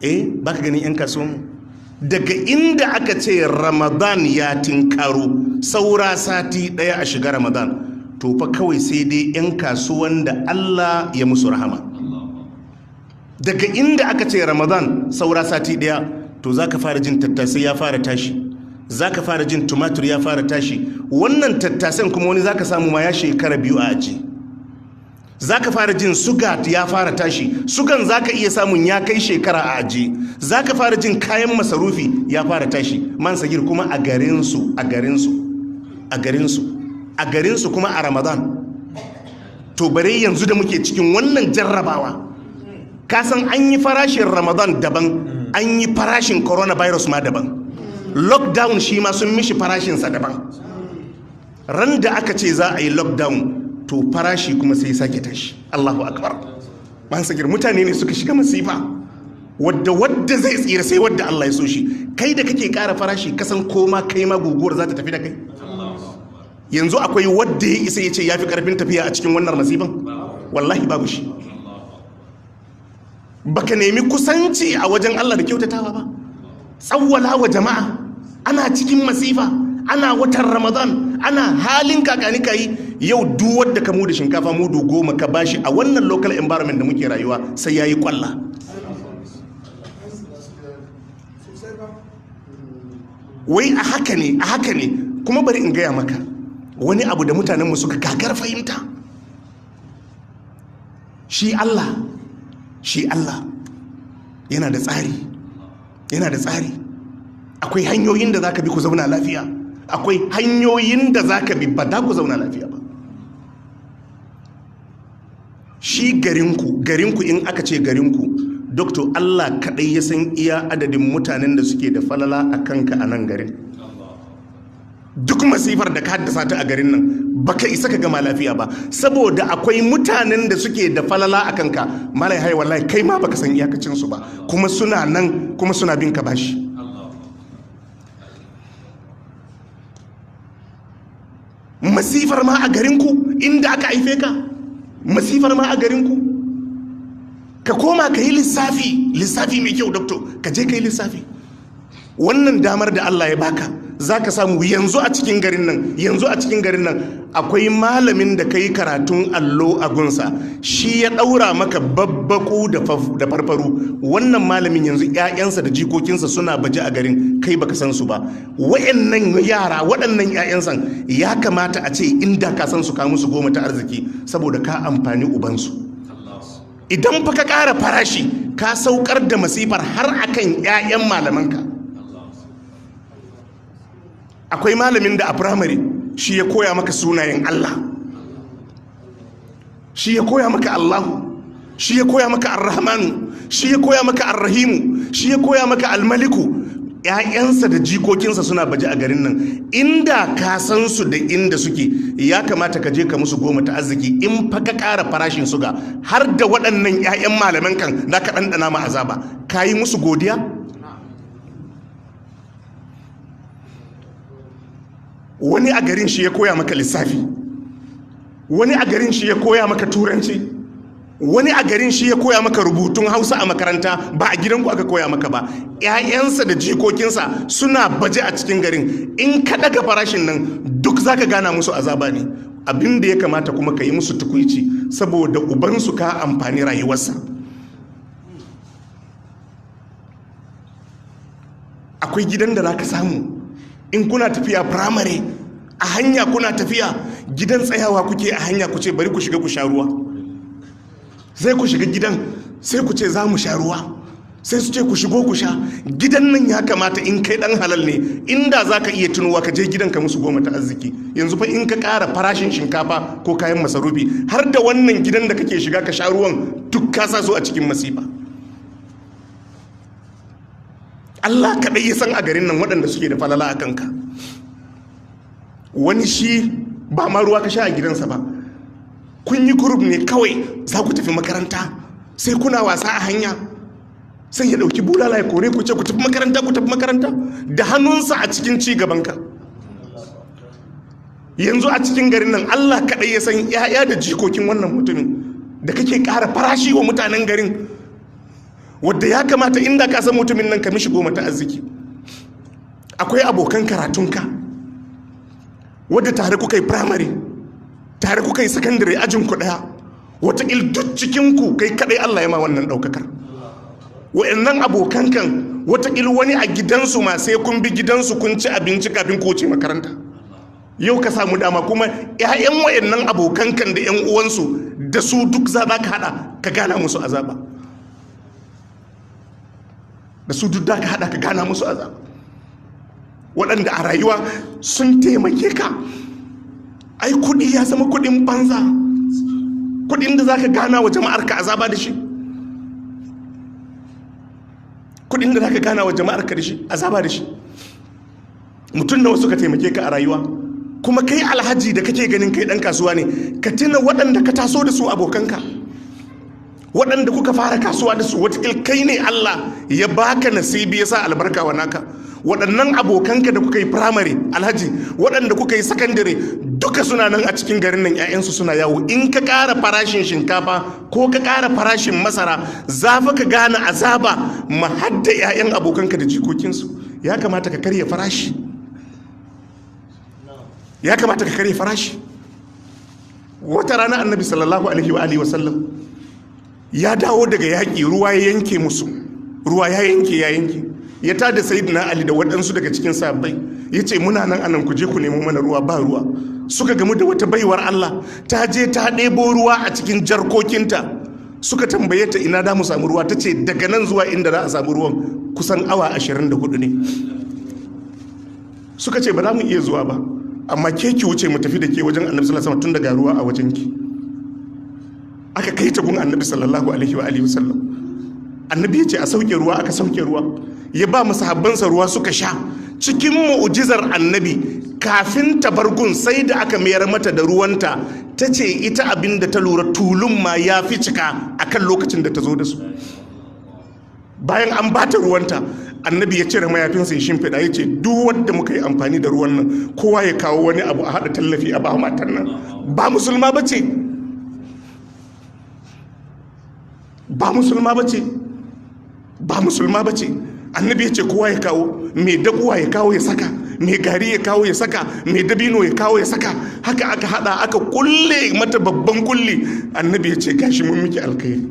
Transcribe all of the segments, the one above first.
baka ganin 'yan kasuwanmu daga inda aka ce Ramadan ya tinkaro saura sati ɗaya a shiga Ramadan, to fa kawai sai dai 'yan kasuwan da Allah ya musu rahama. Daga inda aka ce Ramadan saura sati ɗaya, to za ka fara jin tattasai ya fara tashi, za ka fara jin tumatur ya fara tashi. Wannan tattasen kuma wani za ka samu ma ya shekara 2 a aji. Za ka fara jin suga ya fara tashi, sugan za ka iya samun ya kai shekara a aji. Za ka fara jin kayan masarufi ya fara tashi. Man sagir kuma a garinsu kuma a Ramadan. To bare yanzu da muke cikin wannan jarrabawa, kasan an yi farashin Ramadan daban, an yi farashin coronavirus ma daban, lockdown shi ma sun mishi farashinsa daban. Ran da aka ce za a yi lockdown, to farashi kuma sai sake tashi. Allahu akbar. Man sagir mutane ne suka shiga masifa, wadda zai tsira sai wadda Allah ya so shi. Kai da kake ƙara farashi kasan koma kai ma guguwar za ta tafi da kai. Yanzu akwai wadda ya isa ya ce ya fi ƙarfin tafiya a cikin wannan masifan? Wallahi babu shi. Baka nemi kusanci a wajen Allah da kyautatawa ba. Tsawwala wa jama'a, ana cikin masifa, ana watan Ramadan, ana halin kakani kayi. Yau duk wadda ka mudu shinkafa mudu 10 ka bashi a wannan local environment da muke rayuwa sai yayi kwalla. Wai a haka ne kuma bari in gaya maka wani abu da mutanenmu suka gagar fahimta. Shi Allah yana da tsari. Akwai hanyoyin da zaka bi ku zauna lafiya, akwai hanyoyin da zaka bi ba da ku zauna lafiya ba. Shi garinku in aka ce garinku, Doktor, Allah kaɗai ya san iya adadin mutanen da suke da falala a kanka a nan garin. Duk masifar da ka haddasa ta a garin nan baka isa ka gama lafiya ba, saboda akwai mutanen da suke da falala a kanka. Malai hai wallahi kai ma baka san iyakacinsu ba, kuma suna nan kuma suna bin ka bashi. Masifar ma a garinku inda aka haife ka, masifar ma a garinku. Ka koma ka yi lissafi mai kyau. Doktor, ka je ka yi lissafi. Wannan damar da Allah ya baka za ka samu yanzu a cikin garin nan akwai malamin da ka yi karatun allo a gunsa, shi ya ɗaura maka babbaku da farfaru. Wannan malamin yanzu 'ya'yansa da jikokinsa suna baje a garin, kai baka san su ba. Waɗannan 'ya'yansa ya kamata a ce inda ka san su ka musu 10 ta arziki, saboda ka amfani ubansu. Idan fa ka ƙara farashi ka saukar da masifar har akan 'ya'yan malamanka. Akwai malamin da a firamare shi ya koya maka sunayen Allah, shi ya koya maka Allahu, shi ya koya maka Ar-Rahmanu, shi ya koya maka Ar-Rahimu, shi ya koya maka Al-Maliku. 'Ya'yansa da jikokinsa suna baje a garin nan. Inda ka san su da inda suke, ya kamata ka je ka musu 10 ta arziki. In fa ka ƙara farashin suga har da waɗannan 'ya'yan malaman kan da ka ɗanɗana ma azaba, ka yi musu godiya? Wani a garin shi ya koya maka lissafi, wani a garin shi ya koya maka turanci, wani a garin shi ya koya maka rubutun Hausa a makaranta, ba a gidanku aka koya maka ba. 'Ya'yansa da jikokinsa suna baje a cikin garin. In ka daga farashin nan duk zaka gana musu azaba ne. Abin da ya kamata kuma ka yi musu tukuici, saboda ubansu ka amfani rayuwarsa. Akwai gidan da zaka samu in kuna tafiya firamare a hanya, kuna tafiya gidan tsayawa kuke a hanya, ku ce bari ku shiga ku sha ruwa. Sai ku shiga gidan sai ku ce za mu sha ruwa, sai su ce ku shigo ku sha. Gidan nan ya kamata in kai dan halal ne, inda za ka iya tunowa ka je gidan ka musu 10 ta arziki. Yanzu fa in ka ƙara farashin shinkafa ko kayan masarufi, har da wannan gidan da kake shiga ka sha ruwan duk ka sa su a cikin masifa. Allah kaɗai ya san a garin nan waɗanda suke da falala a kanka. Wani shi ba ma ruwa ka sha a gidansa ba, kun yi group ne kawai za ku tafi makaranta, sai kuna wasa a hanya, sai ya ɗauki bulala ya kore ku ce ku tafi makaranta da hannunsa a cikin ci gabanka. Yanzu a cikin garin nan Allah kaɗai ya san 'ya'ya da jikokin wannan mutumin da kake ƙara farashi wa mutanen garin. wadda ya kamata inda ka san mutumin nan ka mishi goma ta arziki. Akwai abokan karatunka wadda tare kuka yi primary, tare kuka yi secondary, ajin ku daya, wataƙil duk cikinku kai kadai Allah ya ma wannan ɗaukakar. Wa'annan abokan kan wataƙil wani a gidansu ma sai kun bi gidansu kun ci abinci kafin ku wuce makaranta. Yau ka samu dama kuma 'ya'yan wa'annan abokan kan da 'yan uwansu da su duk za ka haɗa ka gana musu azaba. Da su duk da ka haɗa ka gana musu azaba. Waɗanda a rayuwa sun taimake ka. Ai kuɗi ya zama kuɗin banza, kuɗin da za ka gana wa jama'ar ka azaba da shi, kuɗin da za ka gana wa jama'ar ka da shi azaba da shi. Mutum nawa suka taimake ka a rayuwa, kuma kai alhaji da kake ganin kai ɗan kasuwa ne, ka tuna waɗanda ka taso da su abokanka, waɗanda kuka fara kasuwa da su. Wataƙil kai ne Allah ya baka nasibi ya sa albarka wa naka. Waɗannan abokanka da kuka yi firamare alhaji, waɗanda kuka yi sakandare, duka suna nan a cikin garin nan, 'ya'yansu suna yawo. In ka ƙara farashin shinkafa ko ka ƙara farashin masara, za fa ka gane azaba ma hadda 'ya'yan abokanka da jikokinsu. Ya kamata ka karya farashi, ya kamata ka karya farashi. Wata rana annabi sallallahu alaihi wa alihi wa sallam ya dawo daga yaƙi, ruwa ya yanke musu, ruwa ya yanke, ya tada sayyidina Ali da waɗansu daga cikin sahabbai, ya ce muna nan anan ku je ku nemo mana ruwa, ba ruwa. Suka gamu da wata baiwar Allah, ta je ta ɗebo ruwa a cikin jarkokinta. Suka tambaye ta ina da mu samu ruwa, ta ce daga nan zuwa inda za a samu ruwan kusan awa 24 ne. Suka ce ba za mu iya zuwa ba, amma ke ki wuce mu tafi da ke wajen annabi sallallahu alaihi wasallam tun daga ruwa a wajenki. Aka kai ta gun annabi sallallahu alaihi wa alihi wasallam. Annabi ya ce a sauke ruwa, aka sauke ruwa, ya ba masahabbansa ruwa suka sha. Cikin mu'ujizar annabi, kafin tabargun sai da aka mayar mata da ruwanta. Ta ce ita abin da ta lura tulun ma ya fi cika akan lokacin da ta zo da su. Bayan an bata ruwanta, annabi ya cire mayafinsa ya shimfiɗa, ya ce duk wanda muka yi amfani da ruwan nan kowa ya kawo wani abu a haɗa tallafi a ba matan nan. Ba musulma ba ce, ba musulma ba ce, ba musulma ba ce. Annabi ya ce kowa ya kawo, mai dabuwa ya kawo ya saka, mai gari ya kawo ya saka, mai dabino ya kawo ya saka. Haka aka hada aka kulle mata babban kulli. Annabi ya ce gashi mun miki alkhairi.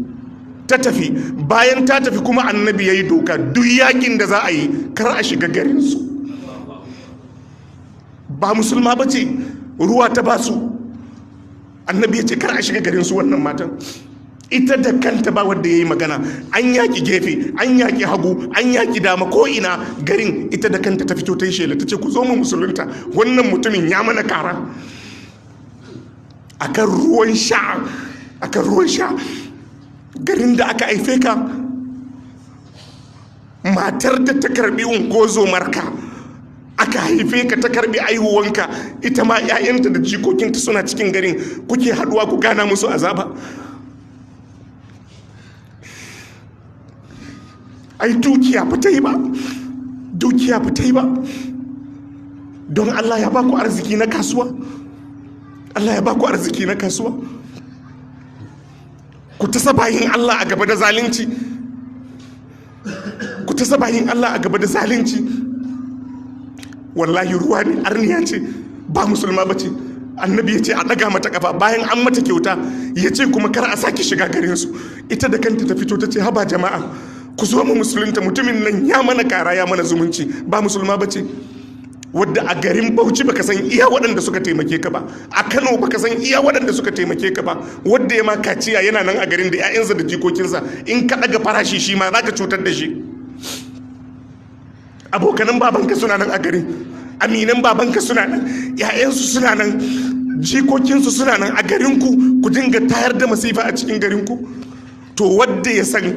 Ta tafi, bayan ta tafi kuma annabi ya yi doka duk yakin da za a yi kar a shiga garinsu. Ba musulma ba ce, ruwa ta basu. Annabi ya ce kar a shiga garinsu wannan matan. Ita da kanta ba wanda ya yi magana. An yaki gefe, an yaki hagu, an yaki dama, ko ina garin. Ita da kanta ta fito ta yi shela, ta ce ku zo mu musulunta, wannan mutumin ya mana kara. Akan ruwan sha, akan ruwan sha. Garin da aka haife ka, matar da ta karbi ungozo marka, aka haife ka ta karbi aihuwanka, ita ma 'ya'yanta da jikokinta suna cikin garin, kuke haduwa ku gana musu azaba. Ai dukiya ba ta yi ba, dukiya ba ta yi ba. Don Allah ya baku arziki na kasuwa, Allah ya baku arziki na kasuwa. Ku ta sabayin Allah a gaba da zalunci, ku ta sabayin Allah a gaba da zalunci. Wallahi ruwa ne, arniya ce, ba musulma ba ce. Annabi ya ce a ɗaga mata kafa, bayan an mata kyauta ya ce kuma kar a sake shiga garinsu. Ita da kanta ta fito ta ce haba jama'a ku zo mu musulunta, mutumin nan ya mana kara ya mana zumunci. Ba musulma ba ce. Wadda a garin Bauchi baka san iya waɗanda suka taimake ka ba, a Kano baka san iya waɗanda suka taimake ka ba. Wadda ya ma kaciya yana nan a garin da 'ya'yansa da jikokinsa, in ka ɗaga farashi shi ma za ka cutar da shi. Abokanan babanka suna nan a garin, aminan babanka suna nan, 'ya'yansu suna nan, jikokinsu suna nan a garinku. Ku dinga tayar da masifa a cikin garinku. To wadda ya san,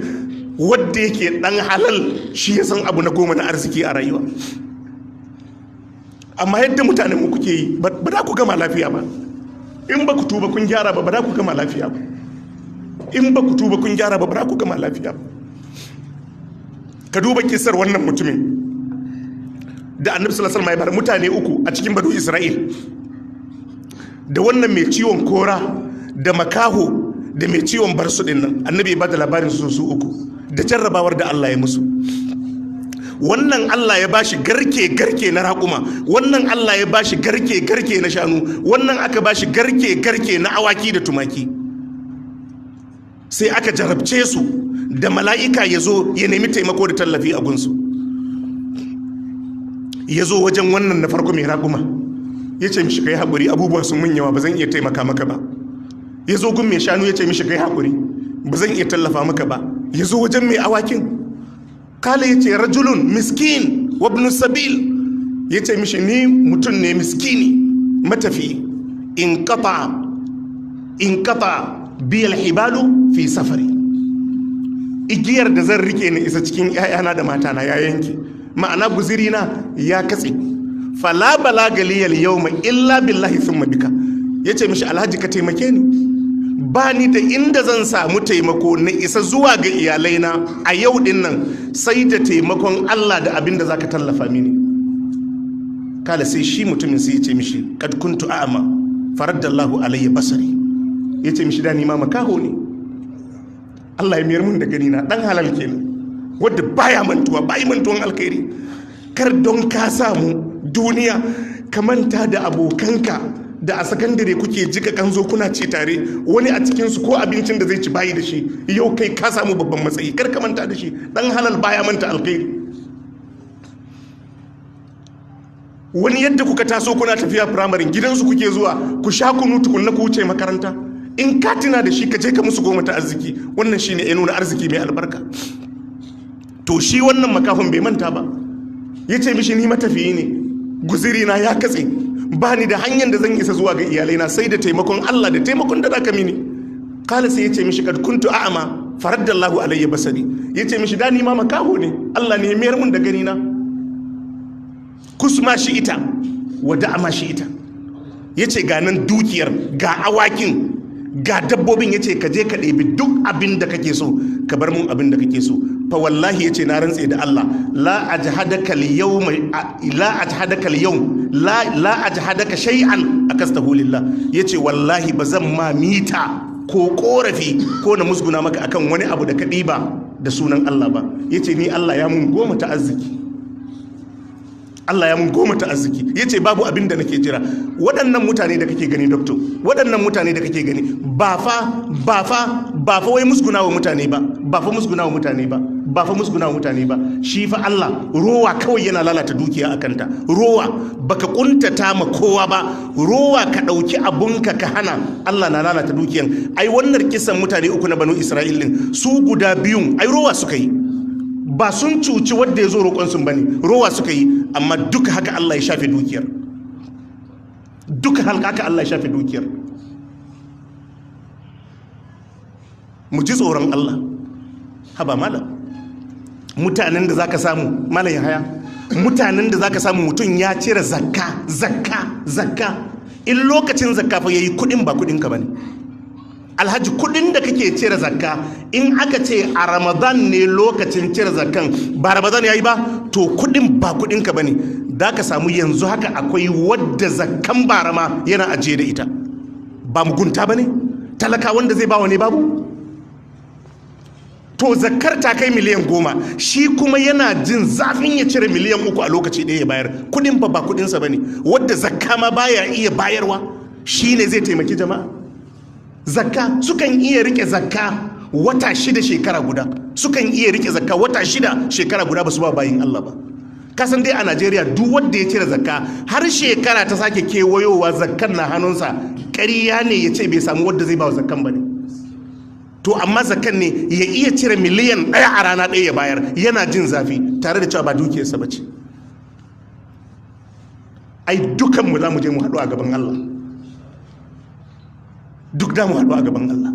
wadda yake ɗan halal shi ya san abu na goma na arziki a rayuwa. Amma yadda mutanen mu kuke yi ba za ku gama lafiya ba. In ba ku tuba kun gyara ba za ku gama lafiya ba. In ba ku tuba kun gyara ba za ku gama lafiya ba. Ka duba kisar wannan mutumin da annabi sallallahu alaihi wasallam ya bar mutane uku a cikin banu Isra'il, da wannan mai ciwon kora, da makaho, da mai ciwon barsu din nan. Annabi ya bada labarin su uku. da jarrabawar da Allah ya musu. Wannan Allah ya bashi garke na raƙuma, wannan Allah ya bashi garke na shanu, wannan aka bashi garke na awaki da tumaki. Sai aka jarabce su da mala'ika ya zo ya nemi taimako da tallafi a gunsu. Ya zo wajen wannan na farko mai raƙuma, ya ce mishi kai haƙuri, abubuwa sun mun yawa, ba zan iya taimaka maka ba. Ya zo gun mai shanu, ya ce mishi kai haƙuri, ba zan iya tallafa maka ba. Ya zo wajen mai awakin, kala ya ce rajulun miskin wabnu sabil, ya ce mishi ni mutum ne miskini matafi, in kafa biyal hibalu fi safari, igiyar da zan rike ni isa cikin 'ya'yana da matana ya yanke, ma'ana guzirina ya katse, fala balaga liyal yawma illa billahi thumma bika. Ya ce mishi alhaji ka taimake ni, ba ni da inda zan samu taimako na isa zuwa ga iyalaina a yau din nan sai da taimakon Allah da abin da zaka tallafa mini. Kala sai shi mutumin sai ya ce mishi kad kuntu a'ma faraddallahu alayya basari, ya ce mishi da ni ma makaho ne, Allah ya mayar mun da gani na. Dan halal kenan wanda baya mantuwan alkhairi. Kar don ka samu duniya ka manta da abokanka da a sakandare kuke jika kanzo kuna ci tare, wani a cikinsu ko abincin da zai ci bayi da shi, yau kai ka samu babban matsayi, kar ka manta da shi. Dan halal baya manta alkhairi. Wani yadda kuka taso kuna tafiya firamare gidansu kuke zuwa ku sha kunu tukunna ku wuce makaranta, in ka tuna da shi ka je ka musu goma ta arziki. Wannan shine ya nuna arziki mai albarka. To shi wannan makafin bai manta ba, ya ce mishi ni matafiyi ne, guzirina ya katse, ba ni da hanyar da zan isa zuwa ga iyalaina sai da taimakon Allah da taimakon da zaka mini. Kala sai ya ce mishi kad kuntu a'ma faraddallahu alayya basari, ya ce mishi da ni ma makaho ne, Allah ne ya mayar mun da gani na. Kusma shi ita wa da'ama shi ita, ya ce ga nan dukiyar, ga awakin, ga dabbobin, ya ce ka je ka ɗebi duk abin da kake so, ka bar mun abin da kake so. Fa wallahi, ya ce na rantse da Allah, la ajhadaka al-yawm la ajhadaka shay'an akastahu lillah, ya ce wallahi ba zan ma mita ko korafi ko na musguna maka akan wani abu da ka ɗiba da sunan Allah ba. Ya ce ni Allah ya mun goma ta arziki, Allah ya mun goma ta arziki. Ya ce babu abin da nake jira. Waɗannan mutane da kake gani doctor, waɗannan mutane da kake gani ba fa wai musguna wa mutane ba, ba fa musguna wa mutane ba. Shi fa Allah rowa kawai yana lalata dukiya a kanta. Rowa baka kuntata ma kowa ba, rowa ka ɗauki abunka ka hana, Allah na lalata dukiyan. Ai wannan kisan mutane uku na banu Isra'il din, su guda biyun ai rowa suka yi, ba sun cuci wadda ya zo roƙonsu ba ne, rowa suka yi. Amma duka haka Allah ya shafe dukiyar, duka haka Allah ya shafe dukiyar. Mu ji tsoron Allah. Haba malam, mutanen da zaka samu malam Yahaya, mutanen da zaka samu mutum ya cire zakka in lokacin zakka fa yayi kudin ba kudin ka bane. Alhaji, kudin da kake cire zakka in aka ce a Ramadan ne lokacin cire zakkan, ba Ramadan yayi ba, to kudin ba kudin ka bane. Da ka samu yanzu haka akwai wadda zakkan barama yana ajiye da ita, ba mugunta bane? Talaka wanda zai bawa ne babu? To zakkar ta kai miliyan 10, shi kuma yana jin zafin ya cire miliyan 3 a lokaci ɗaya ya bayar. Kudin ba kudinsa bane. Wadda zakka ma baya iya bayarwa, shi ne zai taimaki jama'a. Zakka sukan iya rike zakka wata 6 shekara guda, sukan iya rike zakka wata 6 shekara guda ba su ba bayin Allah ba. Kasan dai a Najeriya duk wanda ya cire zakka har shekara ta sake kewayowa zakkan na hannunsa, ƙarya ne ya ce bai samu wadda zai ba wa zakkan ba ne. To amma zakkan ne ya iya cire miliyan 1 a rana ɗaya ya bayar, yana jin zafi tare da cewa ba dukiyarsa ba ce. Ai dukanmu za mu je mu haɗu a gaban Allah, duk da mu haɗu a gaban Allah.